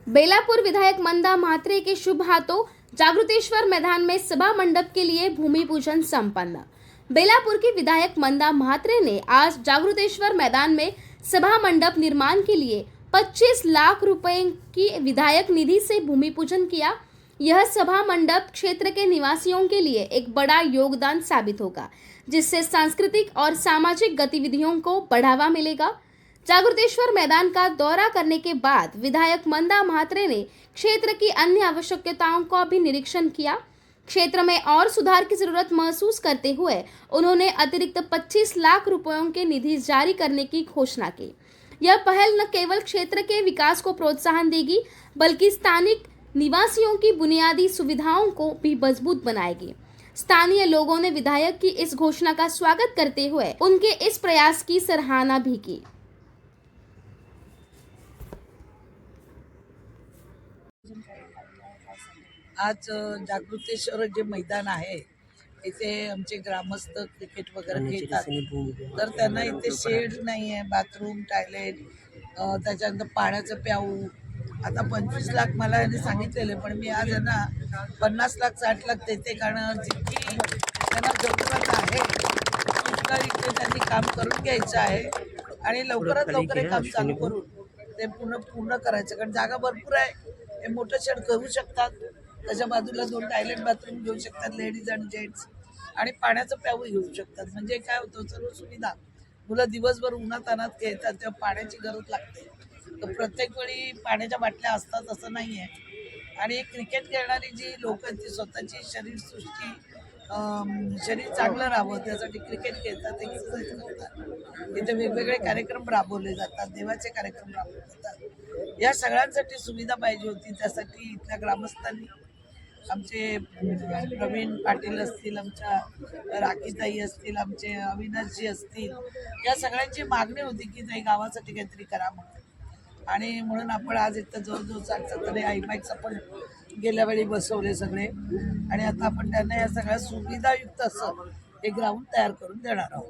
बेलापुर विधायक मंदा म्हात्रे के शुभ हाथों जागृतेश्वर मैदान में सभा मंडप के लिए भूमि पूजन संपन्न। बेलापुर की विधायक मंदा म्हात्रे ने आज जागृतेश्वर मैदान में सभा मंडप निर्माण के लिए 25 लाख रुपए की विधायक निधि से भूमि पूजन किया। यह सभा मंडप क्षेत्र के निवासियों के लिए एक बड़ा योगदान साबित होगा, जिससे सांस्कृतिक और सामाजिक गतिविधियों को बढ़ावा मिलेगा। जागृतेश्वर मैदान का दौरा करने के बाद विधायक मंदा म्हात्रे ने क्षेत्र की अन्य आवश्यकताओं का भी निरीक्षण किया। क्षेत्र में और सुधार की जरूरत महसूस करते हुए उन्होंने अतिरिक्त 25 लाख रुपयों के निधि जारी करने की घोषणा की। यह पहल न केवल क्षेत्र के विकास को प्रोत्साहन देगी, बल्कि स्थानिक निवासियों की बुनियादी सुविधाओं को भी मजबूत बनाएगी। स्थानीय लोगों ने विधायक की इस घोषणा का स्वागत करते हुए उनके इस प्रयास की सराहना भी की। आज जागृतेश्वर जे मैदान आहे इथे आमचे ग्रामस्थ क्रिकेट वगैरे खेळतात, तर त्यांना इथे शेड नाही आहे, बाथरूम, टॉयलेट, त्याच्यानंतर पाण्याचं प्याऊ। आता 25 लाख मला यांनी सांगितलेले, पण मी आज यांना 50 लाख 60 लाख देते, कारण जितकी त्यांना जरूरत आहे तितकं इथे त्यांनी काम करून घ्यायचं आहे आणि लवकरात लवकर हे काम चालू करून ते पूर्ण करायचं, कारण जागा भरपूर आहे। हे मोठं शेड करू शकतात, त्याच्या बाजूला 2 टॉयलेट बाथरूम घेऊ शकतात, लेडीज आणि जेंट्स, आणि पाण्याचं प्याऊ घेऊ शकतात। म्हणजे काय होतं, सर्व सुविधा। मुलं दिवसभर उन्हातान्हात खेळतात तेव्हा पाण्याची गरज लागते, तर प्रत्येक वेळी पाण्याच्या बाटल्या असतात असं नाही आहे। आणि क्रिकेट खेळणारी जी लोक आहेत ती स्वतःची शरीरसृष्टी शरीर चांगलं राहावं त्यासाठी क्रिकेट खेळतात, एक्सरसाइज करतात। इथे वेगवेगळे कार्यक्रम राबवले जातात, देवाचे कार्यक्रम राबवले जातात। या सगळ्यांसाठी सुविधा पाहिजे होती, त्यासाठी इथल्या ग्रामस्थांनी आमचे प्रवीण पाटील असतील, आमच्या राखीताई असतील, आमचे अविनाशजी असतील, या सगळ्यांची मागणी होती की ताई गावासाठी काहीतरी करा म्हणून। आणि म्हणून आपण आज इथं जवळजवळ 60-70 आयमॅक्स आपण गेल्या वेळी बसवले सगळे, आणि आता आपण त्यांना या सगळ्या सुविधायुक्त असं एक ग्राउंड तयार करून देणार आहोत।